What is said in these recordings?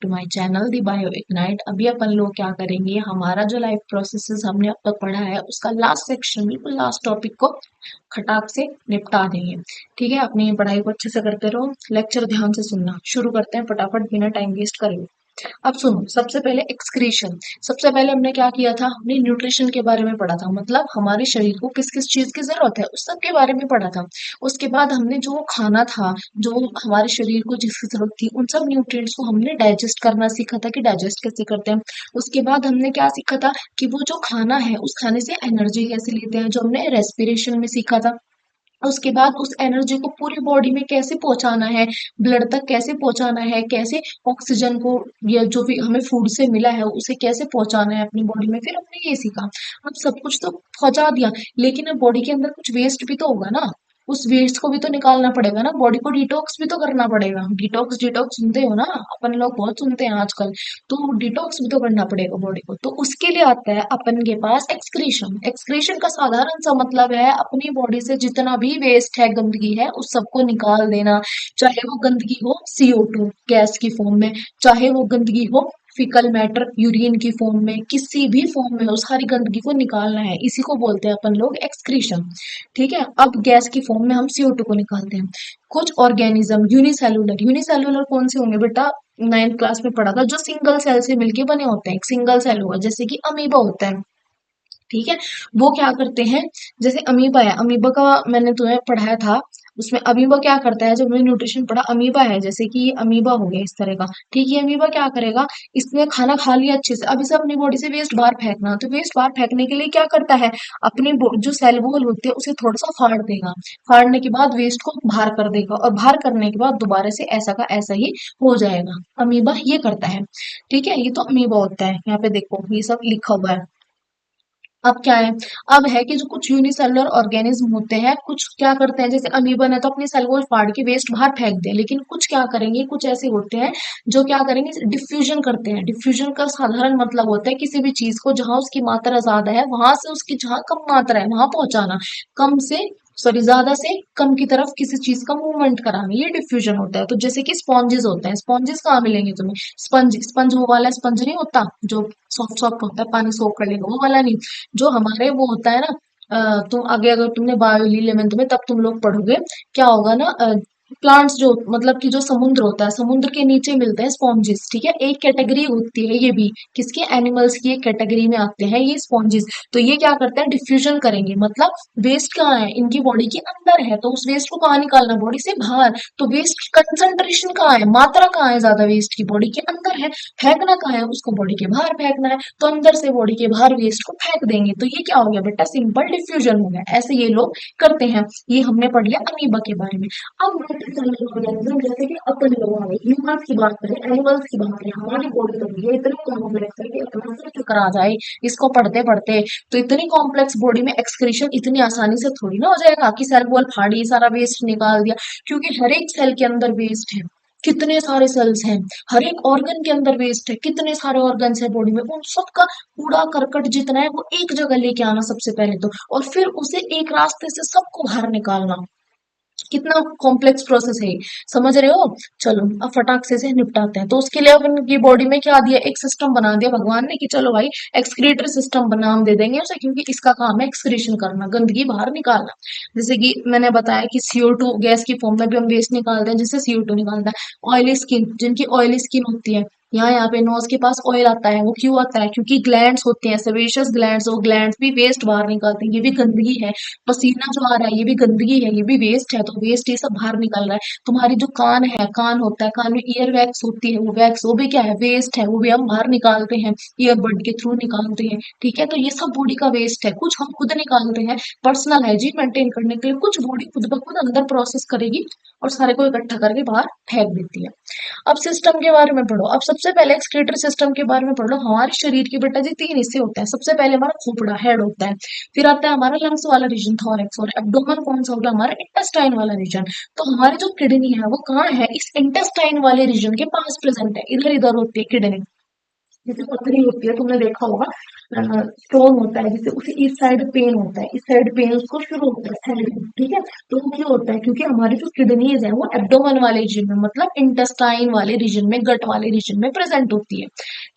To my channel the Bio Ignite. अभी अपन लोग क्या करेंगे, हमारा जो लाइफ प्रोसेसेस हमने अब तक पढ़ा है उसका लास्ट सेक्शन, बिल्कुल लास्ट टॉपिक को खटाक से निपटा देंगे। ठीक है, अपनी पढ़ाई को अच्छे से करते रहो, लेक्चर ध्यान से सुनना। शुरू करते हैं फटाफट, बिना टाइम वेस्ट करे। अब सुनो, सबसे पहले एक्सक्रीशन। सबसे पहले हमने क्या किया था, हमने न्यूट्रिशन के बारे में पढ़ा था, मतलब हमारे शरीर को किस किस चीज की जरूरत है उस सब के बारे में पढ़ा था। उसके बाद हमने जो खाना था, जो हमारे शरीर को जिसकी जरूरत थी, उन सब न्यूट्रिएंट्स को हमने डाइजेस्ट करना सीखा था कि डाइजेस्ट कैसे करते हैं। उसके बाद हमने क्या सीखा था कि वो जो खाना है उस खाने से एनर्जी कैसे लेते हैं, जो हमने रेस्पिरेशन में सीखा था। उसके बाद उस एनर्जी को पूरी बॉडी में कैसे पहुंचाना है, ब्लड तक कैसे पहुंचाना है, कैसे ऑक्सीजन को या जो भी हमें फूड से मिला है उसे कैसे पहुंचाना है अपनी बॉडी में, फिर हमने ये सीखा। अब सब कुछ तो पहुंचा दिया, लेकिन अब बॉडी के अंदर कुछ वेस्ट भी तो होगा ना, उस वेस्ट को भी तो निकालना पड़ेगा ना, बॉडी को डिटॉक्स भी तो करना पड़ेगा। डिटॉक्स डिटॉक्स सुनते हो ना, अपन लोग बहुत सुनते हैं आजकल। तो डिटॉक्स भी तो करना पड़ेगा बॉडी को, तो उसके लिए आता है अपन के पास एक्सक्रीशन। एक्सक्रीशन का साधारण सा मतलब है अपनी बॉडी से जितना भी वेस्ट है, गंदगी है, उस सबको निकाल देना। चाहे वो गंदगी हो CO2 गैस की फॉर्म में, चाहे वो गंदगी हो फिकल मैटर यूरिन की फॉर्म में, किसी भी फॉर्म में हो, सारी गंदगी को निकालना है। इसी को बोलते हैं अपन लोग एक्सक्रीशन। ठीक है, अब गैस की फॉर्म में हम CO2 को निकालते हैं। कुछ ऑर्गेनिज्म यूनिसेलुलर, यूनिसेलुलर कौन से होंगे बेटा, 9th क्लास में पढ़ा था, जो सिंगल सेल से मिलके बने होते हैं। एक सिंगल सेल होगा, जैसे कि अमीबा होता है। ठीक है, वो क्या करते हैं, जैसे अमीबा है, अमीबा का मैंने तुम्हें पढ़ाया था, उसमें अमीबा क्या करता है, जब मैंने न्यूट्रिशन पढ़ा, अमीबा है जैसे कि ये अमीबा हो गया इस तरह का। ठीक है, अमीबा क्या करेगा, इसने खाना खा लिया अच्छे से, अब इसे अपनी बॉडी से वेस्ट बाहर फेंकना, तो वेस्ट बाहर फेंकने के लिए क्या करता है, अपनी जो सेल वॉल होती है उसे थोड़ा सा फाड़ देगा। फाड़ने के बाद वेस्ट को बाहर कर देगा, और बाहर करने के बाद दोबारा से ऐसा का ऐसा ही हो जाएगा। अमीबा ये करता है। ठीक है, ये तो अमीबा होता है, यहाँ पे देखो ये सब लिखा हुआ है। अब क्या है, अब है कि जो कुछ यूनिसेलुलर ऑर्गेनिज्म होते हैं, कुछ क्या करते हैं, जैसे अमीबा ने तो अपनी सेल वॉल फाड़ के वेस्ट बाहर फेंक दिया, लेकिन कुछ क्या करेंगे, कुछ ऐसे होते हैं जो क्या करेंगे, डिफ्यूजन करते हैं। डिफ्यूजन का साधारण मतलब होता है किसी भी चीज को जहां उसकी मात्रा ज्यादा है, वहां से उसकी जहां कम मात्रा है वहां पहुंचाना, कम से सॉरी ज्यादा से कम की तरफ किसी चीज का मूवमेंट कराना, ये डिफ्यूजन होता है। तो जैसे कि स्पॉन्जेस होते हैं, स्पॉन्जेस कहाँ मिलेंगे तुम्हें, स्पंज स्पंज वो वाला स्पंज नहीं होता जो सॉफ्ट सॉफ्ट होता है, पानी सोख कर लेगा, वो वाला नहीं। जो हमारे वो होता है ना, तुम आगे अगर तुमने बायो इलेवेंथ में, तब तुम लोग पढ़ोगे क्या होगा ना, प्लांट्स जो मतलब कि जो समुद्र होता है, समुद्र के नीचे मिलते हैं स्पॉन्जेस। ठीक है, एक कैटेगरी होती है ये भी, किसके, एनिमल्स की एक कैटेगरी में आते हैं ये स्पॉन्जेस। तो ये क्या करते हैं, डिफ्यूजन करेंगे, मतलब वेस्ट कहाँ है, इनकी बॉडी के अंदर है, तो उस वेस्ट को कहाँ निकालना, बॉडी से बाहर। तो वेस्ट की कंसंट्रेशन कहाँ है, मात्रा कहाँ है ज्यादा वेस्ट की, बॉडी के अंदर है। फेंकना कहाँ है, उसको बॉडी के बाहर फेंकना है, तो अंदर से बॉडी के बाहर वेस्ट को फेंक देंगे। तो ये क्या हो गया बेटा, सिंपल डिफ्यूजन हो गया। ऐसे ये लोग करते हैं। ये हमने पढ़ लिया अमीबा के बारे में। अब मल्टीसेलुलर ऑर्गेनिज्म, जैसे कि अपन लोग आ गए, ह्यूमंस की बात करें, एनिमल्स की बात करें, हमारी बॉडी तो ये इतनी कॉम्प्लेक्स है कि अपना से चक्कर आ जाए इसको पढ़ते पढ़ते। तो इतनी कॉम्प्लेक्स बॉडी में एक्सक्रीशन इतनी आसानी से थोड़ी ना हो जाएगा कि सेल वॉल फाड़ी सारा वेस्ट निकाल दिया, क्योंकि हर एक सेल के अंदर वेस्ट है। कितने सारे सेल्स हैं, हर एक ऑर्गन के अंदर वेस्ट है, कितने सारे ऑर्गन्स है बॉडी में, उन सबका कूड़ा करकट जितना है वो एक जगह लेके आना सबसे पहले तो, और फिर उसे एक रास्ते से सबको बाहर निकालना। कितना कॉम्प्लेक्स प्रोसेस है ये, समझ रहे हो। चलो अब फटाक से निपटाते हैं। तो उसके लिए अपन की बॉडी में क्या दिया, एक सिस्टम बना दिया भगवान ने कि चलो भाई एक्सक्रीटरी सिस्टम नाम दे देंगे उसे, क्योंकि इसका काम है एक्सक्रीशन करना, गंदगी बाहर निकालना। जैसे कि मैंने बताया कि CO2 गैस की फॉर्म में भी हम वेस्ट निकालते हैं, जिससे CO2 निकालता है। ऑयली स्किन, जिनकी ऑयली स्किन होती है, यहाँ पे नोज के पास ऑयल आता है, वो क्यों आता है, क्योंकि ग्लैंड्स होते हैं, सेबेशियस ग्लैंड्स, वो ग्लैंड्स भी वेस्ट बाहर निकालते हैं, ये भी गंदगी है। पसीना जो आ रहा है ये भी गंदगी है, ये भी वेस्ट है, तो वेस्ट ये सब बाहर निकल रहा है। तुम्हारी जो कान है, कान होता है, कान में ईयर वैक्स होती है, वो वैक्स वो भी क्या है, वेस्ट है, वो भी हम बाहर निकालते हैं, ईयरबड के थ्रू निकालते हैं। ठीक है, तो ये सब बॉडी का वेस्ट है, कुछ हम खुद निकालते हैं पर्सनल हाइजीन मेंटेन करने के लिए, कुछ बॉडी खुद ब खुद अंदर प्रोसेस करेगी और सारे को इकट्ठा करके बाहर फेंक देती है। अब सिस्टम के बारे में पढ़ो। अब सबसे पहले एक्सक्रीटरी सिस्टम के बारे में पढ़ो। हमारे शरीर के बेटा जी 3 हिस्से होते हैं। सबसे पहले हमारा खोपड़ा, हेड होता है, फिर आता है हमारा लंग्स वाला रीजन थॉरैक्स, और एब्डोमेन कौन सा होता है, हमारा इंटेस्टाइन वाला रीजन। तो हमारी जो किडनी है वो कहाँ है, इस इंटेस्टाइन वाले रीजन के पास प्रेजेंट है, इधर इधर होती है किडनी। जैसे पथरी होती है, तुमने देखा होगा, स्टोन होता है, जैसे उसे इस साइड पेन होता है, इस साइड पेन उसको शुरू होता है साइड में, ठीक है। तो वो क्यों होता है? क्योंकि हमारी जो किडनीज है वो एब्डोमेन वाले रीजन में, मतलब इंटेस्टाइन वाले रीजन में, गट वाले रीजन में प्रेजेंट होती है।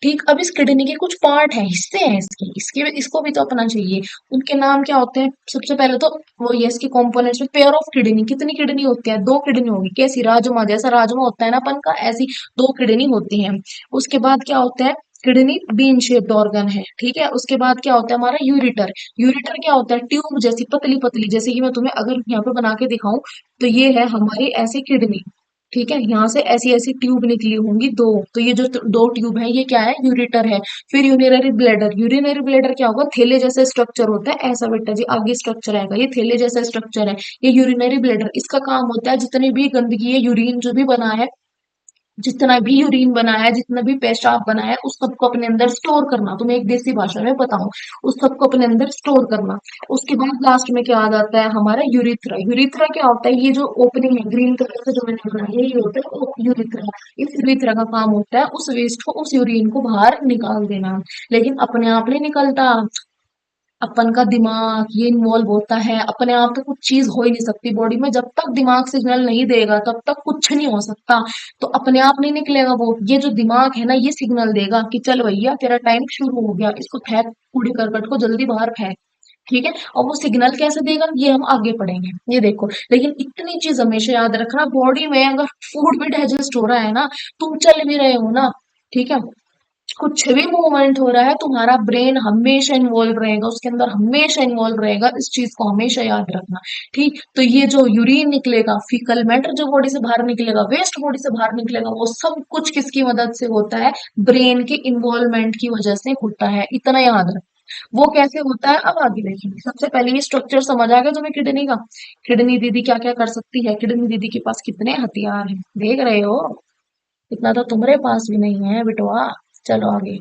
ठीक, अब इस किडनी के कुछ पार्ट है, हिस्से हैं इसके, इसके इसको भी तो अपना चाहिए। उनके नाम क्या होते हैं? सबसे पहले तो वो ये इसके कंपोनेंट्स में, पेयर ऑफ किडनी, कितनी किडनी होती है? दो किडनी होगी। कैसी? राजमा, जैसा राजमा होता है ना अपन का, ऐसी दो किडनी होती है। उसके बाद क्या होता है? किडनी बीन शेप्ड ऑर्गन है, ठीक है। उसके बाद क्या होता है हमारा? यूरिटर। यूरिटर क्या होता है? ट्यूब जैसी पतली पतली, जैसे कि मैं तुम्हें अगर यहाँ पे बना के दिखाऊं, तो ये है हमारी ऐसी किडनी, ठीक है। यहाँ से ऐसी ऐसी ट्यूब निकली होंगी दो, तो ये जो दो ट्यूब है ये क्या है? यूरिटर है। फिर यूरिनरी ब्लैडर। यूरिनरी ब्लैडर क्या होगा? थैले जैसा स्ट्रक्चर होता है, ऐसा बेटा जी आगे स्ट्रक्चर आएगा, ये थैले जैसा स्ट्रक्चर है, ये यूरिनरी ब्लैडर। इसका काम होता है जितनी भी गंदगी है, यूरिन जो भी बना है, जितना भी यूरिन बना है, जितना भी पेशाब बना है, उस सबको अपने अंदर स्टोर करना। तुम्हें एक देसी भाषा में बताऊं, उस सबको अपने अंदर स्टोर करना। उसके बाद लास्ट में क्या आ जाता है हमारा? यूरिथ्रा। यूरिथ्रा क्या होता है? ये जो ओपनिंग है ग्रीन कलर से जो मैंने बनाई है, ये होता है यूरिथ्रा। इस यूरिथ्रा का काम होता है उस वेस्ट को, उस यूरिन को बाहर निकाल देना। लेकिन अपने आप नहीं निकलता, अपन का दिमाग ये इन्वॉल्व होता है। अपने आप तो कुछ चीज हो ही नहीं सकती बॉडी में, जब तक दिमाग सिग्नल नहीं देगा तब तक कुछ नहीं हो सकता। तो अपने आप नहीं निकलेगा वो, ये जो दिमाग है ना ये सिग्नल देगा कि चल भैया तेरा टाइम शुरू हो गया, इसको फेंक, कूड़े करकट को जल्दी बाहर फेंक, ठीक है। और वो सिग्नल कैसे देगा ये हम आगे पढ़ेंगे, ये देखो। लेकिन इतनी चीज हमेशा याद रखना, बॉडी में अगर फूड भी डाइजेस्ट हो रहा है ना, तुम चल भी रहे हो ना, ठीक है, कुछ भी मूवमेंट हो रहा है, तुम्हारा ब्रेन हमेशा इन्वॉल्व रहेगा, उसके अंदर हमेशा इन्वॉल्व रहेगा। इस चीज को हमेशा याद रखना, ठीक। तो ये जो यूरिन निकलेगा, फीकल मैटर जो बॉडी से बाहर निकलेगा, वेस्ट बॉडी से बाहर निकलेगा, वो सब कुछ किसकी मदद से होता है? ब्रेन के इन्वॉल्वमेंट की वजह से होता है, इतना याद रख। वो कैसे होता है अब आगे देखेंगे। सबसे पहले ये स्ट्रक्चर समझ आ गया तुम्हें किडनी का? किडनी दीदी क्या क्या कर सकती है, किडनी दीदी के पास कितने हथियार हैं, देख रहे हो? इतना तो तुम्हारे पास भी नहीं है बिटवा। चलो आगे।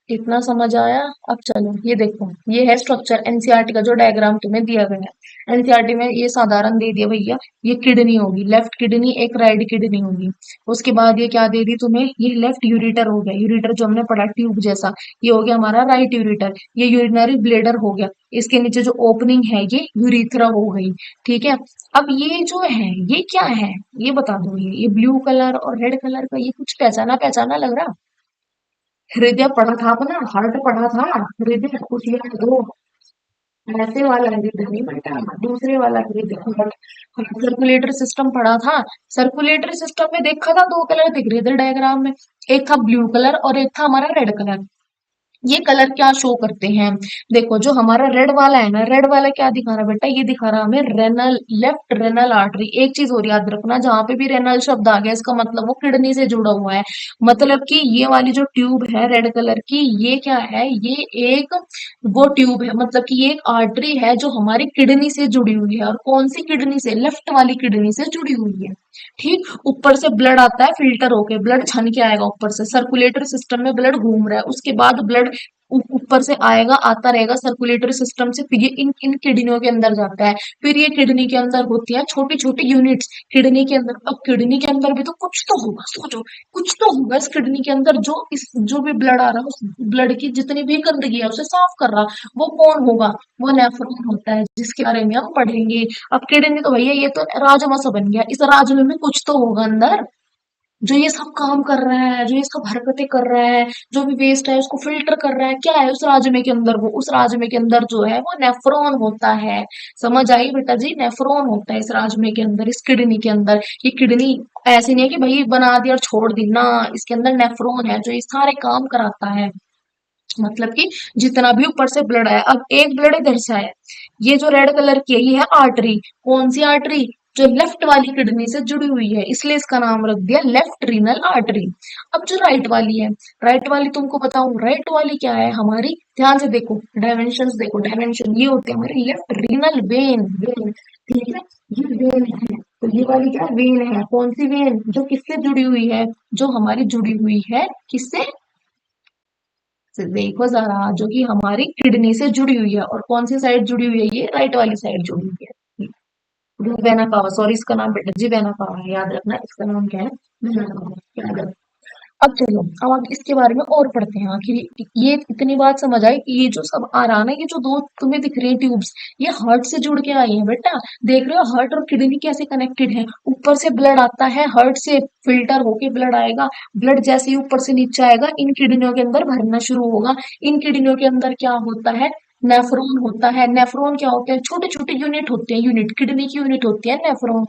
इतना समझ आया? अब चलो ये देखो, ये है स्ट्रक्चर एनसीईआरटी का जो डायग्राम तुम्हें दिया गया है। एनसीईआरटी में ये साधारण दे दिया भैया, ये किडनी होगी, लेफ्ट किडनी, एक राइट किडनी होगी। उसके बाद ये क्या दे दी तुम्हें? ये लेफ्ट यूरिटर हो गया, यूरिटर जो हमने पढ़ा ट्यूब जैसा, ये हो गया हमारा राइट यूरिटर। ये यूरिनरी ब्लेडर हो गया, इसके नीचे जो ओपनिंग है ये यूरिथ्रा हो गई, ठीक है। अब ये जो है ये क्या है? ये बता दो, ये ब्लू कलर और रेड कलर का ये कुछ पहचाना पहचाना लग रहा? हृदय पढ़ा था अपना, हार्ट पढ़ा था, हृदय कुछ याद दो। ऐसे वाला हृदय नहीं बेटा, दूसरे वाला हृदय। सर्कुलेटरी सिस्टम पढ़ा था। सर्कुलेटरी सिस्टम में देखा था दो कलर दिख रहे थे डायग्राम में, एक था ब्लू कलर और एक था हमारा रेड कलर। ये कलर क्या शो करते हैं? देखो जो हमारा रेड वाला है ना, रेड वाला क्या दिखा रहा है बेटा? ये दिखा रहा है हमें रेनल, लेफ्ट रेनल आर्टरी। एक चीज और याद रखना, जहां पे भी रेनल शब्द आ गया इसका मतलब वो किडनी से जुड़ा हुआ है। मतलब कि ये वाली जो ट्यूब है रेड कलर की, ये क्या है? ये एक वो ट्यूब है, मतलब कि ये एक आर्टरी है जो हमारी किडनी से जुड़ी हुई है। और कौन सी किडनी से? लेफ्ट वाली किडनी से जुड़ी हुई है, ठीक। ऊपर से ब्लड आता है फिल्टर होके, ब्लड छन के आएगा ऊपर से, सर्कुलेटरी सिस्टम में ब्लड घूम रहा है, उसके बाद ब्लड ऊपर से आएगा, आता रहेगा सर्कुलेटरी सिस्टम से, फिर ये इन इन किडनियों के अंदर जाता है। फिर ये किडनी के अंदर होती है छोटी छोटी यूनिट्स, किडनी के अंदर। अब किडनी के अंदर भी तो कुछ तो होगा, सोचो, कुछ तो होगा इस किडनी के अंदर, जो इस जो भी ब्लड आ रहा है उस ब्लड की जितनी भी गंदगी है उसे साफ कर रहा। वो कौन होगा? वो नेफ्रॉन होता है, जिसके बारे में हम पढ़ेंगे। अब किडनी तो भैया ये तो राजमा सा बन गया, इस राजमे में कुछ तो होगा अंदर, जो ये सब काम कर रहा है, जो ये सब हरकतें कर रहा है, जो भी वेस्ट है उसको फिल्टर कर रहा है। क्या है उस राजमे के अंदर? वो उस राजमे के अंदर जो है वो नेफ्रॉन होता है। समझ आई बेटा जी? नेफ्रॉन होता है इस राजमे के अंदर, इस किडनी के अंदर। ये किडनी ऐसी नहीं है कि भाई बना दी और छोड़ दी ना, इसके अंदर नेफ्रॉन है जो ये सारे काम कराता है। मतलब कि जितना भी ऊपर से ब्लड आया, अब एक ब्लड इधर से आया, ये जो रेड कलर की है ये है आर्टरी। कौन सी आर्टरी? जो लेफ्ट वाली किडनी से जुड़ी हुई है, इसलिए इसका नाम रख दिया लेफ्ट रीनल आर्टरी। अब जो राइट वाली है, राइट वाली तुमको बताऊं, राइट वाली क्या है हमारी? ध्यान से देखो, डायमेंशन देखो, डायमेंशन ये होते हैं हमारी लेफ्ट रीनल वेन, वेन, ठीक है। ये वेन है, तो ये वाली क्या वेन है? कौन सी वेन? जो किससे जुड़ी हुई है? जो हमारी जुड़ी हुई है किससे? से देखो जरा, जो कि हमारी किडनी से जुड़ी हुई है। और कौन सी साइड जुड़ी हुई है? ये राइट वाली साइड जुड़ी हुई है। वेना कावा, सॉरी इसका नाम बेटा जी वेना कावा है, याद रखना इसका नाम क्या है, वेना कावा, याद रखना। अब चलो, अब आप इसके बारे में और पढ़ते हैं। आखिर ये इतनी बात समझ आई कि ये जो सब आ रहा ना, ये जो दो तुम्हें दिख रही है ट्यूब्स, ये हार्ट से जुड़ के आई है बेटा। देख रहे हो हार्ट और किडनी कैसे कनेक्टेड है। ऊपर से ब्लड आता है हार्ट से, फिल्टर होके ब्लड आएगा। ब्लड जैसे ही ऊपर से नीचे आएगा इन किडनियों के अंदर भरना शुरू होगा। इन किडनियों के अंदर क्या होता है, नेफ्रॉन होता है। नेफ्रॉन क्या होते हैं, छोटे छोटे यूनिट होते हैं, यूनिट किडनी की यूनिट होती है नेफ्रॉन।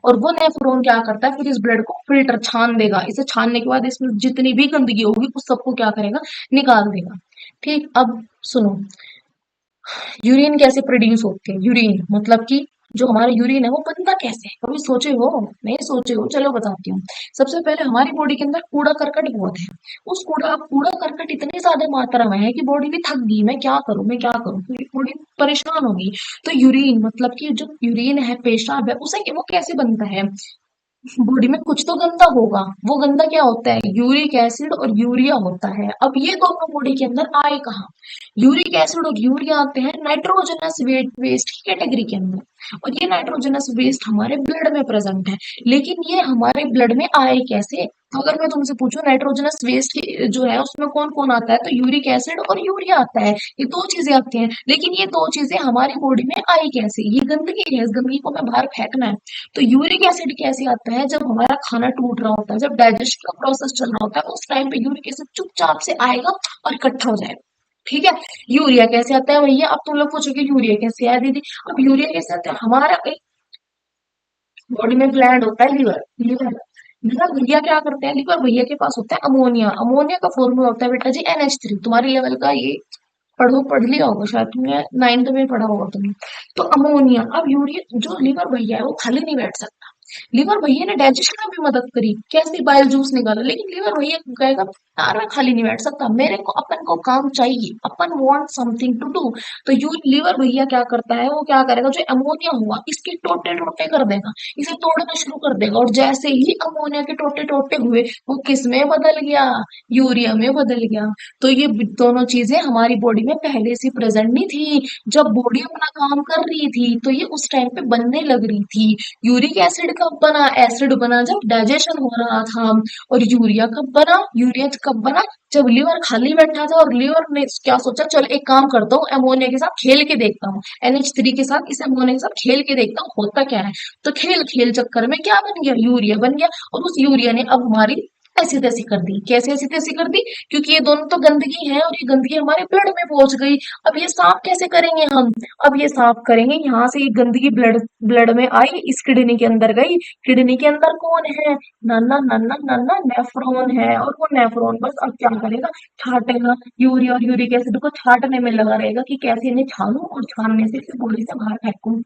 और वो नेफ्रॉन क्या करता है, फिर इस ब्लड को फिल्टर छान देगा। इसे छानने के बाद इसमें जितनी भी गंदगी होगी उस सबको क्या करेगा, निकाल देगा। ठीक, अब सुनो, यूरिन कैसे प्रोड्यूस होते हैं। यूरिन मतलब कि जो हमारा यूरिन है वो बनता कैसे है, कभी सोचे हो, नहीं सोचे हो, चलो बताती हूँ। सबसे पहले हमारी बॉडी के अंदर कूड़ा करकट बहुत है। उस कूड़ा कूड़ा करकट इतनी ज्यादा मात्रा में है कि बॉडी भी थक गई, मैं क्या करूं मैं क्या करूं, पूरी बॉडी परेशान होगी। तो यूरिन मतलब कि जो यूरिन है, पेशाब है, उसे वो कैसे बनता है, बॉडी में कुछ तो गंदा होगा। वो गंदा क्या होता है, यूरिक एसिड और यूरिया होता है। अब ये दोनों बॉडी के अंदर आए कहाँ, यूरिक एसिड और यूरिया आते हैं नाइट्रोजनस वेस्ट की कैटेगरी के अंदर। और ये नाइट्रोजनस वेस्ट हमारे ब्लड में प्रेजेंट है। लेकिन ये हमारे ब्लड में आए कैसे, तो अगर मैं तुमसे पूछूं नाइट्रोजनस वेस्ट की जो है उसमें कौन कौन आता है, तो यूरिक एसिड और यूरिया आता है। ये दो चीजें आती हैं, लेकिन ये दो चीजें हमारी बॉडी में आई कैसे, ये गंदगी है, इस गंदगी को मैं बाहर फेंकना है। तो यूरिक एसिड कैसे आता है, जब हमारा खाना टूट रहा होता है, जब डाइजेशन का प्रोसेस चल रहा होता है, उस टाइम पे यूरिक एसिड चुपचाप से आएगा और इकट्ठा हो जाएगा। ठीक है। यूरिया कैसे आता है भैया, अब तुम लोग पूछोगे यूरिया कैसे आया दीदी। अब यूरिया कैसे आता है, हमारा एक बॉडी में ग्लैंड होता है लिवर, लिवर लिवर भैया क्या करते हैं, लिवर भैया के पास होता है अमोनिया। अमोनिया का फॉर्मूला होता है बेटा जी NH3। तुम्हारे लेवल का ये पढ़ लिया होगा शायद तुमने, 9th में पढ़ा होगा तुमने। तो अमोनिया, अब यूरिया जो लिवर भैया है वो खाली नहीं बैठ सकता। लिवर भैया ने डाइजेशन में भी मदद करी, कैसे बाइल जूस निकाला, लेकिन लिवर भैया कहेगा यार मैं खाली नहीं बैठ सकता, मेरे को अपन को काम चाहिए, अपन वांट समथिंग टू डू। तो यू लिवर भैया क्या करता है, वो क्या करेगा, जो अमोनिया हुआ इसके टोटे टोटे कर देगा, इसे तोड़ना शुरू कर देगा। और जैसे ही अमोनिया के टोटे टोटे हुए, वो किस में बदल गया, यूरिया में बदल गया। तो ये दोनों चीजें हमारी बॉडी में पहले से प्रेजेंट नहीं थी। जब बॉडी अपना काम कर रही थी तो ये उस टाइम पे बनने लग रही थी। यूरिक एसिड कब बना, एसिड बना जब डाइजेशन हो रहा था। और यूरिया कब बना, यूरिया कब बना, जब लिवर खाली बैठा था और लिवर ने क्या सोचा, चल एक काम करता हूँ अमोनिया के साथ खेल के देखता हूँ, NH3 के साथ, इस अमोनिया के साथ खेल के देखता हूँ होता क्या है। तो खेल खेल चक्कर में क्या बन गया, यूरिया बन गया। और उस यूरिया ने अब हमारी ऐसी तैसी कर दी। कैसे ऐसी तैसी कर दी, क्योंकि ये दोनों तो गंदगी है और ये गंदगी हमारे ब्लड में पहुंच गई। अब ये साफ कैसे करेंगे हम, अब ये साफ करेंगे, यहाँ से ये गंदगी ब्लड ब्लड में आई, इस किडनी के अंदर गई। किडनी के अंदर कौन है, नन्ना नन्ना नन्ना नेफ्रॉन है। और वो नेफ्रॉन बस अब क्या करेगा, छाटेगा, यूरिया और यूरिक एसिड को छाटने में लगा रहेगा कि कैसे इन्हें छानूं और छानने से इसे बॉडी से बाहर फेंकूं।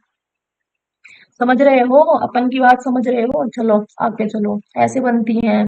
समझ रहे हो, अपन की बात समझ रहे हो, चलो आगे चलो, ऐसे बनती हैं।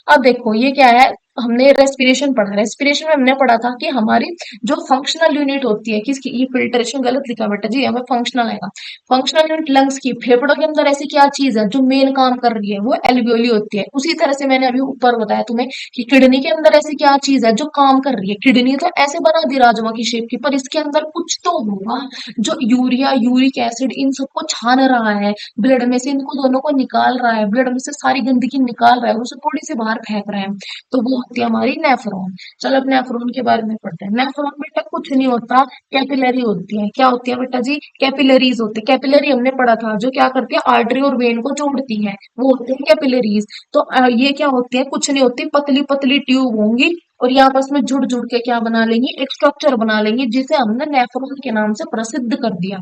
अब देखो ये क्या है, हमने रेस्पिरेशन पढ़ा, रेस्पिरेशन में हमने पढ़ा था कि हमारी जो फंक्शनल यूनिट होती है किसकी, ये फिल्ट्रेशन गलत लिखा बेटा जी, हमें फंक्शनल आएगा। फंक्शनल यूनिट लंग्स की, फेफड़ों के अंदर ऐसी क्या चीज है जो मेन काम कर रही है, वो एल्वियोली होती है। उसी तरह से मैंने अभी ऊपर बताया तुम्हें कि किडनी के अंदर ऐसी क्या चीज है जो काम कर रही है। किडनी तो ऐसे बना दी राजमा की शेप की, पर इसके अंदर कुछ तो होगा जो यूरिया यूरिक एसिड इन सबको छान रहा है, ब्लड में से इनको दोनों को निकाल रहा है, ब्लड में से सारी गंदगी निकाल रहा है, उसे थोड़ी सी बाहर फेंक रहा है। तो वो होती है हमारी नेफ्रॉन। चलो अब नेफ्रॉन के बारे में पढ़ते हैं। नेफ्रॉन बेटा कुछ नहीं होता, कैपिलरी होती है। क्या होती है बेटा जी, कैपिलरीज होती है। कैपिलरी हमने पढ़ा था, जो क्या करती है, आर्टरी और वेन को जोड़ती है, वो होते हैं कैपिलरीज। तो ये क्या होती है, कुछ नहीं होती, पतली पतली ट्यूब होंगी और ये आपस में जुड़ जुड़ के क्या बना लेंगी, एक स्ट्रक्चर बना लेंगी, जिसे हमने नेफ्रॉन के नाम से प्रसिद्ध कर दिया।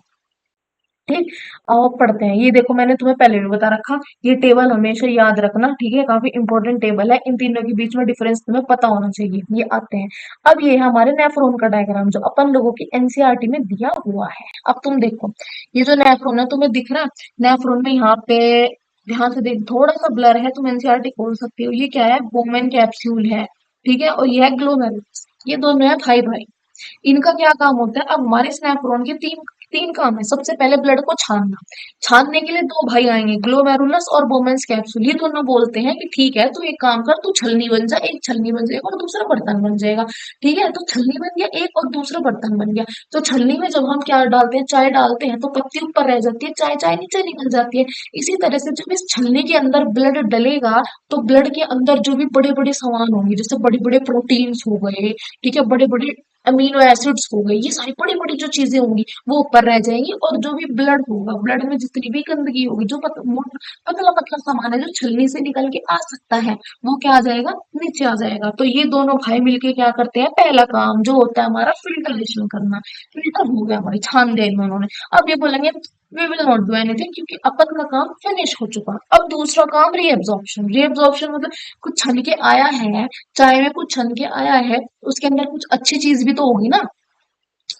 ठीक, अब पढ़ते हैं। ये देखो मैंने तुम्हें पहले भी बता रखा, ये टेबल हमेशा याद रखना, ठीक है, काफी इंपॉर्टेंट टेबल है। इन तीनों के बीच में डिफरेंस तुम्हें पता होना चाहिए। ये आते हैं, अब ये है हमारे नेफ्रॉन का डायग्राम जो अपन लोगों की एनसीईआरटी में दिया हुआ है। अब तुम देखो, ये जो नेफ्रॉन है तुम्हें दिख रहा है, नेफ्रॉन में यहाँ पे ध्यान से देख, थोड़ा सा ब्लर है, तुम एनसीईआरटी खोल सकते हो। ये क्या है, बोमेन कैप्सूल है, ठीक है, और ये है ग्लोमेरुलस, ये दोनों है भाई भाई। इनका क्या काम होता है, अब हमारे स्नेफ्रॉन के तीन तीन काम है। सबसे पहले ब्लड को छानना, छानने के लिए दो भाई आएंगे, ग्लोमेरुलस और बोमेंस कैप्सूल। ये दोनों बोलते हैं कि ठीक है तू एक काम कर, तू छलनी बन जा, एक छलनी बन जाएगा और दूसरा बर्तन बन जाएगा। ठीक है, तो छलनी बन गया एक और दूसरा बर्तन बन गया। तो छलनी में जब हम क्या डालते हैं, चाय डालते हैं, तो पत्ती ऊपर रह जाती है, चाय चाय नीचे निकल जाती है। इसी तरह से जब इस छलनी के अंदर ब्लड डलेगा, तो ब्लड के अंदर जो भी बड़े बड़े सामान होंगे, जैसे बड़े बड़े प्रोटीन्स हो गए, ठीक है, बड़े बड़े अमीनो एसिड्स हो गए, ये सारी बड़ी बड़ी जो चीजें होंगी वो ऊपर रह जाएंगी। और जो भी ब्लड होगा, ब्लड में जितनी भी गंदगी होगी, जो पतला पतला सामान है जो छलनी से निकल के आ सकता है, वो क्या आ जाएगा, नीचे आ जाएगा। तो ये दोनों भाई मिलके क्या करते हैं, पहला काम जो होता है हमारा फिल्टरेशन करना। फिल्टर हो गया हमारी, छान दिया इन दोनों ने। अब ये बोलेंगे we will not do anything, क्योंकि अपन का काम फिनिश हो चुका। अब दूसरा काम रीएब्जॉर्प्शन। रीएब्जॉर्प्शन मतलब कुछ छन के आया है, चाय में कुछ छन के आया है, उसके अंदर कुछ अच्छी चीज भी तो होगी ना,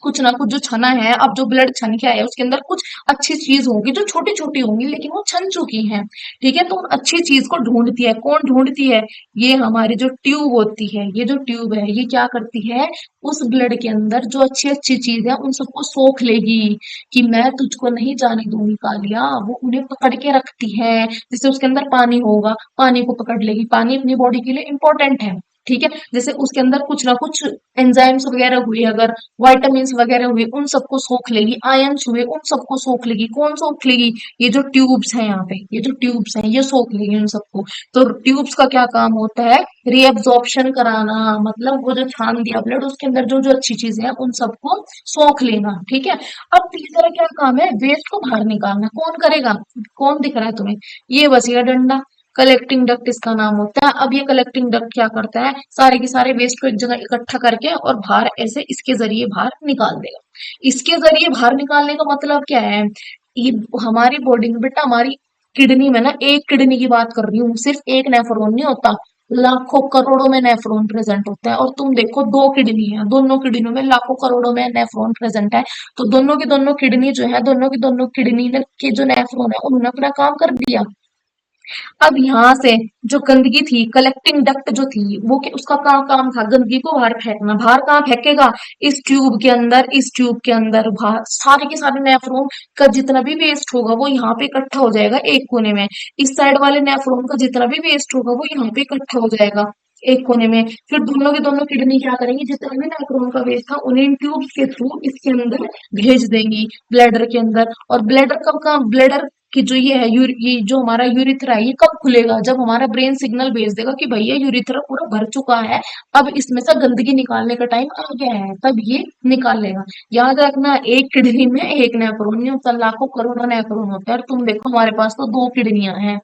कुछ ना कुछ जो छना है। अब जो ब्लड छन के आया है उसके अंदर कुछ अच्छी चीज होगी जो छोटी छोटी होंगी, लेकिन वो छन चुकी है। ठीक है, तो उन अच्छी चीज को ढूंढती है। कौन ढूंढती है, ये हमारी जो ट्यूब होती है, ये जो ट्यूब है ये क्या करती है, उस ब्लड के अंदर जो अच्छी अच्छी चीज है उन सबको सोख लेगी, कि मैं तुझको नहीं जाने दूंगी कालिया। वो उन्हें पकड़ के रखती है। जैसे उसके अंदर पानी होगा, पानी को पकड़ लेगी, पानी अपनी बॉडी के लिए इंपॉर्टेंट है। ठीक है, जैसे उसके अंदर कुछ ना कुछ एंजाइम्स वगैरह हुए, अगर वाइटामिन वगैरह हुए, उन सबको सोख लेगी। आयंस हुए, उन सबको सोख लेगी। कौन सोख लेगी, ये जो ट्यूब्स हैं यहाँ पे, ये जो ट्यूब्स हैं ये सोख लेगी उन सबको। तो ट्यूब्स का क्या काम होता है, रीअब्जॉर्प्शन कराना, मतलब वो जो छान दिया ब्लड उसके अंदर जो जो अच्छी चीजें हैं उन सबको सोख लेना। ठीक है, अब तीसरा क्या काम है, वेस्ट को बाहर निकालना। कौन करेगा, कौन दिख रहा है तुम्हें, ये बस ये डंडा, कलेक्टिंग डक्ट इसका नाम होता है। अब ये कलेक्टिंग डक्ट क्या करता है, सारे के सारे वेस्ट को एक जगह इकट्ठा करके और बाहर ऐसे इसके जरिए बाहर निकाल देगा। इसके जरिए बाहर निकालने का मतलब क्या है, ये हमारी बॉडी में बेटा, हमारी किडनी में ना, एक किडनी की बात कर रही हूँ, सिर्फ एक नेफ्रॉन नहीं होता, लाखों करोड़ों में नेफ्रॉन प्रेजेंट होता है। और तुम देखो दो किडनी है, दोनों किडनियों में लाखों करोड़ों में नेफ्रॉन प्रेजेंट है। तो दोनों की दोनों किडनी जो है, दोनों की दोनों किडनी के जो नेफ्रॉन है उन्होंने अपना काम कर दिया। अब यहाँ से जो गंदगी थी, कलेक्टिंग डक्ट जो थी, वो उसका काम था गंदगी को बाहर फेंकना। बाहर कहाँ फेंकेगा, इस ट्यूब के अंदर, इस ट्यूब के अंदर बाहर सारे के सारे नेफ्रॉन का जितना भी वेस्ट होगा वो यहाँ पे इकट्ठा हो जाएगा एक कोने में। इस साइड वाले नेफ्रॉन का जितना भी वेस्ट होगा वो यहाँ पे इकट्ठा हो जाएगा एक कोने में। फिर दोनों के दोनों किडनी क्या करेंगी, जितना भी नेफ्रॉन का वेस्ट था उन्हें इन ट्यूब्स के थ्रू इसके अंदर भेज देंगी, ब्लैडर के अंदर। और ब्लैडर कब काम, ब्लैडर कि जो ये है ये जो हमारा यूरिथ्रा है ये कब खुलेगा, जब हमारा ब्रेन सिग्नल भेज देगा कि भैया यूरिथ्रा पूरा भर चुका है, अब इसमें से गंदगी निकालने का टाइम आ गया है, तब ये निकाल लेगा। याद रखना, एक किडनी में एक नेफ्रॉन नहीं होता, लाखों करोड़ों नेफ्रॉन होता है। और तुम देखो हमारे पास तो दो किडनियां हैं।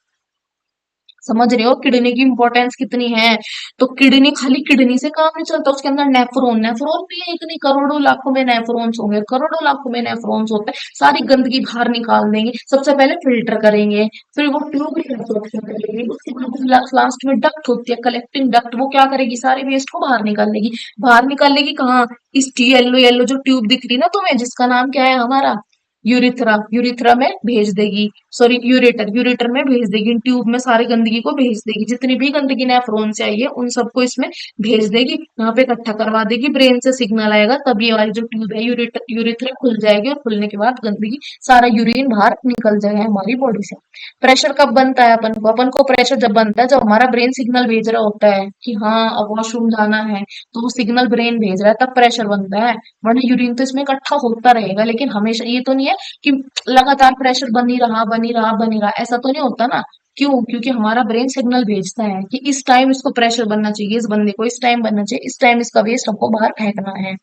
समझ रहे हो किडनी की इंपॉर्टेंस कितनी है। तो किडनी, खाली किडनी से काम नहीं चलता, उसके अंदर नेफ्रॉन, नेफ्रॉन भी है, इतनी करोड़ों लाखों में नेफ्रॉन्स होंगे, करोड़ों लाखों में नेफ्रॉन्स होते हैं। सारी गंदगी बाहर निकाल देंगे, सबसे पहले फिल्टर करेंगे, फिर वो ट्यूब रिएब्जॉर्प्शन करेगी, उसके बाद लास्ट में डक्ट होती है, कलेक्टिंग डक्ट, वो क्या करेगी, सारे वेस्ट को बाहर निकाल लेगी। बाहर निकाल लेगी कहाँ, इस येलो येलो जो ट्यूब दिख रही ना तुम्हें, जिसका नाम क्या है हमारा, यूरिथ्रा, यूरिथ्रा में भेज देगी, सॉरी यूरेटर, यूरेटर में भेज देगी। इन ट्यूब में सारी गंदगी को भेज देगी, जितनी भी गंदगी नेफ्रॉन से आई है उन सबको इसमें भेज देगी, यहाँ पे इकट्ठा करवा देगी। ब्रेन से सिग्नल आएगा, तब ये वाली जो ट्यूब है यूरेटर, यूरिथ्रा खुल जाएगी, और खुलने के बाद गंदगी, सारा यूरिन बाहर निकल जाएगा हमारी बॉडी से। प्रेशर कब बनता है अपन को, अपन को प्रेशर जब बनता है जब हमारा ब्रेन सिग्नल भेज रहा होता है कि हाँ अब वॉशरूम जाना है, तो वो सिग्नल ब्रेन भेज रहा है, तब प्रेशर बनता है। वरना यूरिन तो इसमें इकट्ठा होता रहेगा, लेकिन हमेशा ये तो नहीं है कि लगातार प्रेशर बन ही रहा, बन ही रहा, बन ही रहा, ऐसा तो नहीं होता ना। क्यों, क्योंकि हमारा ब्रेन सिग्नल भेजता है कि इस टाइम इसको प्रेशर बनना चाहिए, इस बंदे को इस टाइम बनना चाहिए, इस टाइम इसका वेस्ट हमको बाहर फेंकना है।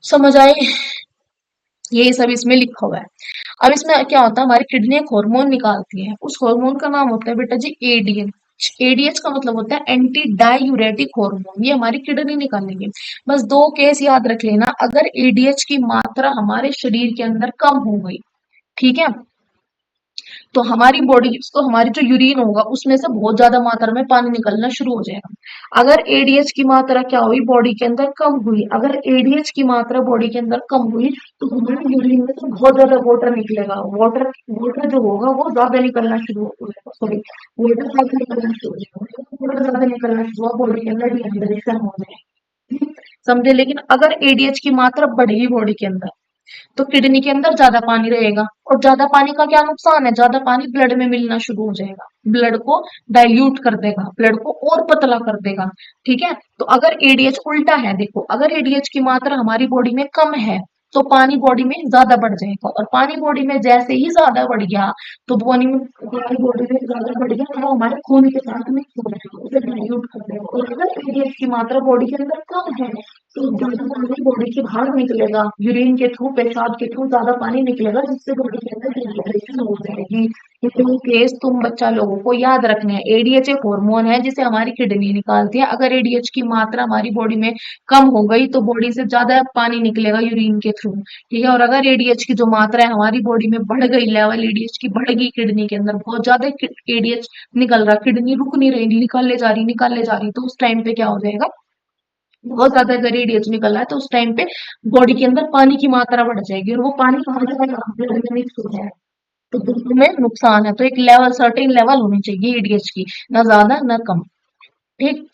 समझ आए, यही सब इसमें लिखा हुआ है। अब इसमें क्या होता है, हमारी किडनी एक हार्मोन निकालती है, उस हार्मोन का नाम होता है बेटा जी एडीएच। एडीएच का मतलब होता है एंटी डायूरेटिक हार्मोन, ये हमारी किडनी निकालेंगे। बस दो केस याद रख लेना, अगर एडीएच की मात्रा हमारे शरीर के अंदर कम हो गई, ठीक है, तो हमारी बॉडी, तो हमारी जो यूरिन होगा उसमें से बहुत ज्यादा मात्रा में पानी निकलना शुरू हो जाएगा। अगर एडीएच की मात्रा क्या हुई, बॉडी के अंदर कम हुई, अगर एडीएच की मात्रा बॉडी के अंदर कम हुई, तो हमारे यूरिन में से बहुत ज्यादा वाटर निकलेगा। वाटर, वाटर जो होगा वो ज्यादा निकलना शुरू हो जाएगा, सॉरी, वाटर ज्यादा निकलना शुरू हो जाएगा, वाटर ज्यादा निकलना शुरू हुआ, बॉडी के अंदर डिहाइड्रेशन हो जाएगा। समझे, लेकिन अगर एडीएच की मात्रा बढ़ेगी बॉडी के अंदर, तो किडनी के अंदर ज्यादा पानी रहेगा, और ज्यादा पानी का क्या नुकसान है, ज्यादा पानी ब्लड में मिलना शुरू हो जाएगा, ब्लड को डाइल्यूट कर देगा, ब्लड को और पतला कर देगा। ठीक है, तो अगर एडीएच उल्टा है, देखो अगर एडीएच की मात्रा हमारी बॉडी में कम है तो पानी बॉडी में ज्यादा बढ़ जाएगा, और पानी बॉडी में जैसे ही ज्यादा बढ़ गया तो हमारी बॉडी में ज्यादा बढ़ गया तो वो हमारे खून के साथ मिक्स हो जाएगा, उसे डाइल्यूट कर देगा। और अगर एडीएच की मात्रा बॉडी के अंदर कम है तो ज्यादा पानी बॉडी के बाहर निकलेगा, यूरिन के थ्रू, पेशाब के थ्रू ज्यादा पानी निकलेगा, जिससे बॉडी के अंदर डिहाइड्रेशन हो जाएगी। इन केस तुम बच्चा लोगों को याद रखना है, एडीएच एक हार्मोन है जिसे हमारी किडनी निकालती है। अगर एडीएच की मात्रा हमारी बॉडी में कम हो गई तो बॉडी से ज्यादा पानी निकलेगा यूरिन के थ्रू। ठीक है, और अगर एडीएच की जो मात्रा है हमारी बॉडी में बढ़ गई, लेवल एडीएच की बढ़ गई, किडनी के अंदर बहुत ज्यादा एडीएच निकल रहा, किडनी रुक नहीं रही, निकाले जा रही निकाले जा रही, तो उस टाइम पे क्या हो जाएगा, बहुत ज्यादा अगर एडीएच निकल रहा है तो उस टाइम पे बॉडी के अंदर पानी की मात्रा बढ़ जाएगी, और वो पानी कहाँ जाएगा, ब्लड में मिक्स हो जाएगा, तो दोनों में नुकसान है। तो एक लेवल, सर्टेन लेवल होनी चाहिए एडीएच की, ना ज्यादा ना कम। ठीक,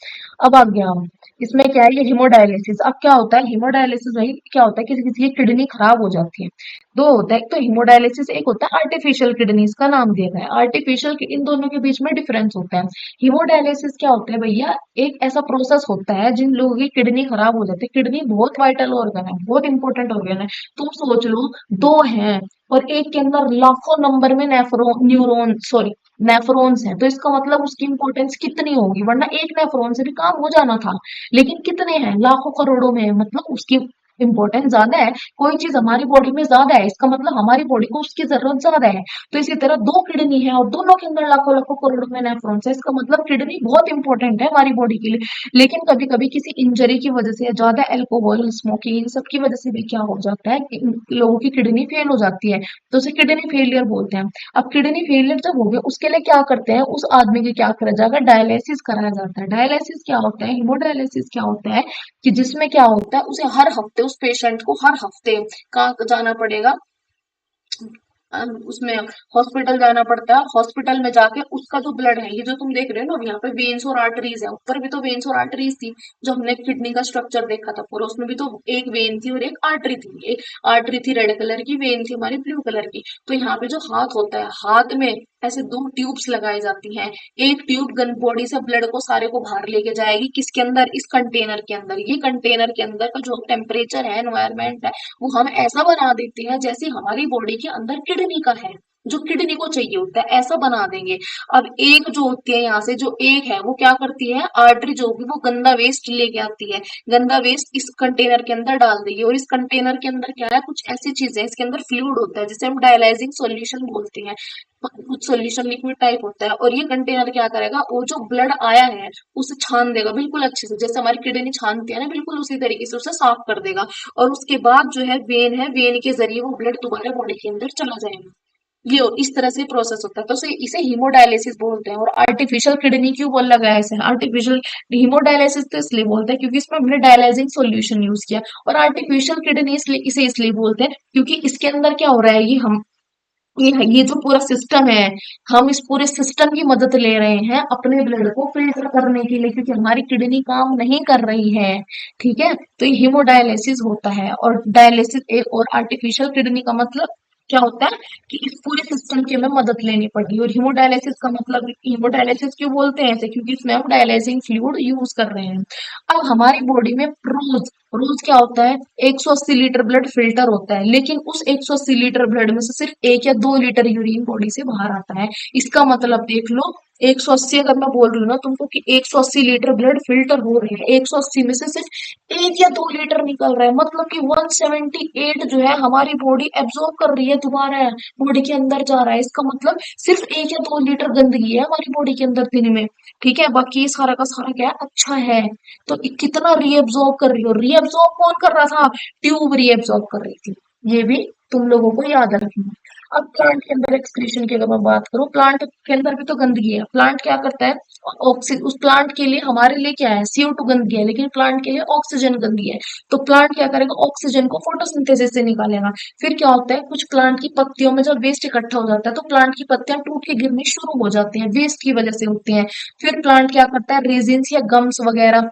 अब आ गया हम, इसमें क्या है, ये हीमोडायलिसिस। अब क्या होता है हीमोडायलिसिस, वही क्या होता है कि किसी की किडनी खराब हो जाती है, दो होता है, एक तो हीमोडायलिसिस, एक होता है आर्टिफिशियल किडनी, इसका नाम दिया गया है आर्टिफिशियल, इन दोनों के बीच में डिफरेंस होता है। हीमोडायलिसिस क्या होता है भैया, एक ऐसा प्रोसेस होता है जिन लोगों की किडनी खराब हो जाती है, किडनी बहुत वाइटल ऑर्गन है, बहुत इंपॉर्टेंट ऑर्गन है, तुम सोच लो दो हैं और एक के अंदर लाखों नंबर में न्यूरॉन, सॉरी नेफ्रॉन्स हैं, तो इसका मतलब उसकी इंपॉर्टेंस कितनी होगी, वरना एक नेफ्रॉन से भी काम हो जाना था, लेकिन कितने हैं, लाखों करोड़ों में है, मतलब उसकी इंपॉर्टेंस ज्यादा है। कोई चीज हमारी बॉडी में ज्यादा है, इसका मतलब हमारी बॉडी को उसकी जरूरत ज्यादा है। तो इसी तरह दो किडनी है और दोनों के अंदर लाखों लाखों करोड़ों में नेफ्रॉन्स है, इसका मतलब किडनी बहुत इंपॉर्टेंट है हमारी बॉडी के लिए। लेकिन कभी कभी किसी इंजरी की वजह से या ज्यादा अल्कोहल, स्मोकिंग, इन सब की वजह से भी क्या हो जाता है कि लोगों की किडनी फेल हो जाती है, तो उसे किडनी फेलियर बोलते हैं। अब किडनी फेलियर जब हो गया उसके लिए क्या करते हैं, उस आदमी के क्या करा जाएगा, डायलिसिस कराया जाता है। डायलिसिस क्या होता है, हीमोडायलिसिस क्या होता है कि जिसमें क्या होता है, उसे हर हफ्ते, उस पेशेंट को हर हफ्ते कहाँ जाना पड़ेगा, उसमें हॉस्पिटल जाना पड़ता है। हॉस्पिटल में जाके उसका जो ब्लड है, ये जो तुम देख रहे हो ना यहाँ पे वेन्स और आर्टरीज है, ऊपर भी तो वेन्स और आर्टरीज थी, जो हमने किडनी का स्ट्रक्चर देखा था पूरा, उसमें भी तो एक वेन थी और एक आर्टरी थी, एक आर्टरी थी रेड कलर की, वेन थी हमारी ब्लू कलर की। तो यहाँ पे जो हाथ होता है, हाथ में ऐसे दो ट्यूब्स लगाई जाती हैं, एक ट्यूब गन बॉडी से ब्लड को सारे को बाहर लेके जाएगी, किसके अंदर, इस कंटेनर के अंदर। ये कंटेनर के अंदर का जो टेम्परेचर है, एनवायरमेंट है, वो हम ऐसा बना देते हैं जैसे हमारी बॉडी के अंदर किडनी का है, जो किडनी को चाहिए होता है, ऐसा बना देंगे। अब एक जो होती है यहाँ से, जो एक है वो क्या करती है, आर्टरी जो होगी वो गंदा वेस्ट लेके आती है, गंदा वेस्ट इस कंटेनर के अंदर डाल देगी, और इस कंटेनर के अंदर क्या है, कुछ ऐसी चीजें, इसके अंदर फ्लूइड होता है जिसे हम डायलाइजिंग सॉल्यूशन बोलते हैं, कुछ सॉल्यूशन लिक्विड टाइप होता है, और ये कंटेनर क्या करेगा, वो जो ब्लड आया है उसे छान देगा बिल्कुल अच्छे से, जैसे हमारी किडनी छानती है ना, बिल्कुल उसी तरीके से उसे साफ कर देगा, और उसके बाद जो है वेन के जरिए वो ब्लड दोबारा बॉडी के अंदर चला जाएगा। ये इस तरह से प्रोसेस होता है, तो इसे हीमोडायलिसिस बोलते हैं। और आर्टिफिशियल किडनी क्यों बोल लगा है इसे आर्टिफिशियल, हीमोडायलिसिस तो इसलिए बोलते हैं क्योंकि इसमें हमने डायलाइजिंग सॉल्यूशन यूज किया, और आर्टिफिशियल किडनी इसलिए इसे इसलिए बोलते हैं क्योंकि इसके अंदर क्या हो रहा है, ये जो पूरा सिस्टम है, हम इस पूरे सिस्टम की मदद ले रहे हैं अपने ब्लड को फिल्टर करने के लिए, क्योंकि हमारी किडनी काम नहीं कर रही है। ठीक है, तो ये हीमोडायलिसिस होता है, और डायलिसिस और आर्टिफिशियल किडनी का मतलब क्या होता है कि इस पूरे सिस्टम की हमें मदद लेनी पड़ती है। और हीमोडायलिसिस का मतलब, हीमोडायलिसिस क्यों बोलते हैं ऐसे, क्योंकि इसमें हम डायलाइजिंग फ्लूइड यूज कर रहे हैं। अब हमारी बॉडी में रोज रोज क्या होता है, 180 लीटर ब्लड फिल्टर होता है, लेकिन उस 180 लीटर ब्लड में से सिर्फ 1 या 2 लीटर यूरिन बॉडी से बाहर आता है। इसका मतलब देख लो, 180 अगर मैं बोल रही हूँ ना तुमको कि 180 लीटर ब्लड फिल्टर हो रहे हैं, 180 में से सिर्फ 1 या 2 लीटर निकल रहा है, मतलब कि 178 जो है हमारी बॉडी एब्जॉर्ब कर रही है, दोबारा बॉडी के अंदर जा रहा है। इसका मतलब सिर्फ 1 या 2 लीटर गंदगी है हमारी बॉडी के अंदर दिन में। ठीक है, बाकी ये सारा का सारा क्या है, अच्छा है। तो कितना रीएब्सॉर्ब कर रही हो, रीएब्सॉर्ब कौन कर रहा था, ट्यूब रीएब्सॉर्ब कर रही थी, ये भी तुम लोगों को याद रखना है। अब प्लांट के अंदर एक्सक्रीशन की अगर मैं बात करूं, प्लांट के अंदर भी तो गंदगी है, प्लांट क्या करता है, ऑक्सीजन, उस प्लांट के लिए हमारे लिए क्या है, CO2 गंदगी है, लेकिन प्लांट के लिए ऑक्सीजन गंदगी है। तो प्लांट क्या करेगा, ऑक्सीजन को फोटोसिंथेसिस से निकालेगा। फिर क्या होता है, कुछ प्लांट की पत्तियों में जब वेस्ट इकट्ठा हो जाता है तो प्लांट की पत्तियां टूट के गिरनी शुरू हो जाती हैं, वेस्ट की वजह से होती हैं। फिर प्लांट क्या करता है, रेजिन्स या गम्स वगैरह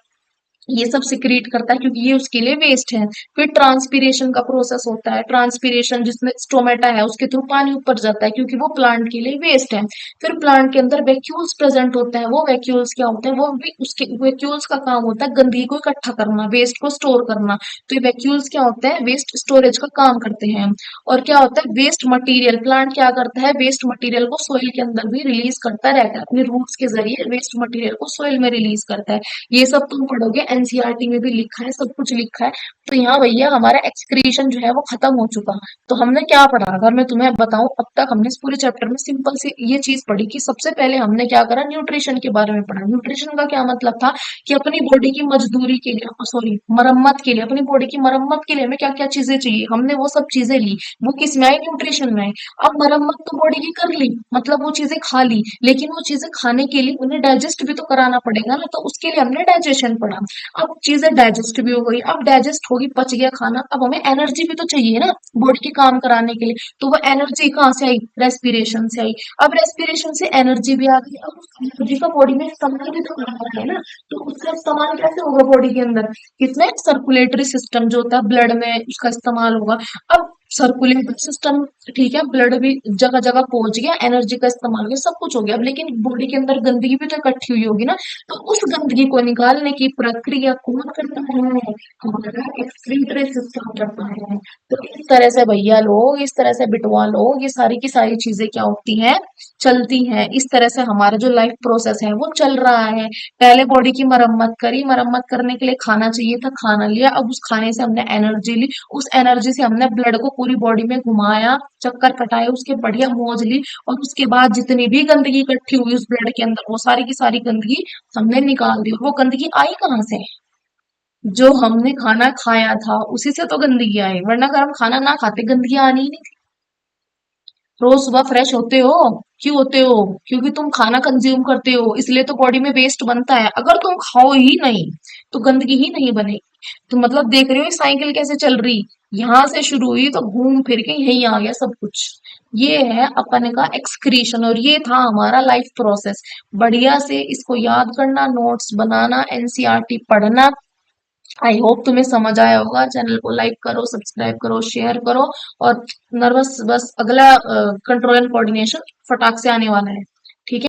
ये सब सिक्रीट करता है क्योंकि ये उसके लिए वेस्ट है। फिर ट्रांसपीरेशन का प्रोसेस होता है, ट्रांसपीरेशन जिसमें स्टोमेटा है उसके थ्रू पानी ऊपर जाता है क्योंकि वो प्लांट के लिए वेस्ट है। फिर प्लांट के अंदर वैक्यूल्स प्रेजेंट होते हैं, वो वैक्यूल्स क्या होते हैं, वो भी उसके वैक्यूल्स का काम होता है गंदगी को इकट्ठा करना, वेस्ट को स्टोर करना। तो ये वैक्यूल्स क्या होते हैं, वेस्ट स्टोरेज का काम करते हैं। और क्या होता है, वेस्ट मटेरियल, प्लांट क्या करता है, वेस्ट मटेरियल को सोइल के अंदर भी रिलीज करता रहता है, अपने रूट्स के जरिए वेस्ट मटेरियल को सोइल में रिलीज करता है। ये सब तुम पढ़ोगे, एनसीईआरटी में भी लिखा है, सब कुछ लिखा है। तो यहाँ भैया हमारा एक्सक्रीशन जो है वो खत्म हो चुका। तो हमने क्या पढ़ा, अगर मैं तुम्हें बताऊं, अब तक हमने इस पूरे चैप्टर में सिंपल सी ये चीज पढ़ी कि सबसे पहले हमने क्या करा, न्यूट्रिशन के बारे में पढ़ा। न्यूट्रिशन का क्या मतलब था कि अपनी बॉडी की मजदूरी के लिए, सॉरी मरम्मत के लिए, अपनी बॉडी की मरम्मत के लिए हमें क्या क्या चीजें चाहिए, हमने वो सब चीजें ली। वो किस में आई, न्यूट्रिशन में आई। अब मरम्मत तो बॉडी की कर ली, मतलब वो चीजें खा ली, लेकिन वो चीजें खाने के लिए उन्हें डाइजेस्ट भी तो कराना पड़ेगा ना, तो उसके लिए हमने डाइजेशन पढ़ा। अब चीजें डाइजेस्ट भी हो गई, अब डाइजेस्ट होगी, पच गया खाना, अब हमें एनर्जी भी तो चाहिए ना बॉडी के काम कराने के लिए। तो वो एनर्जी कहाँ से आई, रेस्पिरेशन से आई। अब रेस्पिरेशन से एनर्जी भी आ गई, अब उस एनर्जी का बॉडी में इस्तेमाल भी तो करना है ना। तो उसका इस्तेमाल कैसे होगा बॉडी के अंदर, किसमें, सर्कुलेटरी सिस्टम जो होता है ब्लड में, उसका इस्तेमाल होगा। अब सर्कुलेटरी सिस्टम, ठीक है, ब्लड भी जगह जगह पहुंच गया, एनर्जी का इस्तेमाल हो गया, सब कुछ हो गया। अब लेकिन बॉडी के अंदर गंदगी भी तो इकट्ठी हुई होगी ना, तो उस गंदगी को निकालने की प्रक्रिया कौन करता है, हमारा एक्सक्रीटरी सिस्टम करता है। तो इस तरह से भैया लोग, इस तरह से बिटवा लोग, ये सारी की सारी चीजें क्या होती हैं, चलती हैं। इस तरह से हमारा जो लाइफ प्रोसेस है वो चल रहा है। पहले बॉडी की मरम्मत करी, मरम्मत करने के लिए खाना चाहिए था, खाना लिया, अब उस खाने से हमने एनर्जी ली, उस एनर्जी से हमने ब्लड को पूरी बॉडी में घुमाया, चक्कर कटाए, उसके बढ़िया मौज ली, और उसके बाद जितनी भी गंदगी इकट्ठी हुई उस ब्लड के अंदर, वो सारी की सारी गंदगी हमने निकाल दी। और वो गंदगी आई कहाँ से, जो हमने खाना खाया था उसी से तो गंदगी आई, वरना अगर हम खाना ना खाते गंदगी आनी ही नहीं। रोज सुबह फ्रेश होते हो, क्यों होते हो, क्योंकि तुम खाना कंज्यूम करते हो, इसलिए तो बॉडी में वेस्ट बनता है। अगर तुम खाओ ही नहीं तो गंदगी ही नहीं बनेगी। तो मतलब देख रहे हो ये साइकिल कैसे चल रही, यहाँ से शुरू हुई तो घूम फिर के यही आ गया सब कुछ। ये है अपन का एक्सक्रीशन, और ये था हमारा लाइफ प्रोसेस। बढ़िया से इसको याद करना, नोट्स बनाना, एनसीईआरटी पढ़ना। आई होप तुम्हें समझ आया होगा। चैनल को लाइक करो, सब्सक्राइब करो, शेयर करो। और नर्वस बस अगला कंट्रोल एंड कोऑर्डिनेशन फटाक से आने वाला है।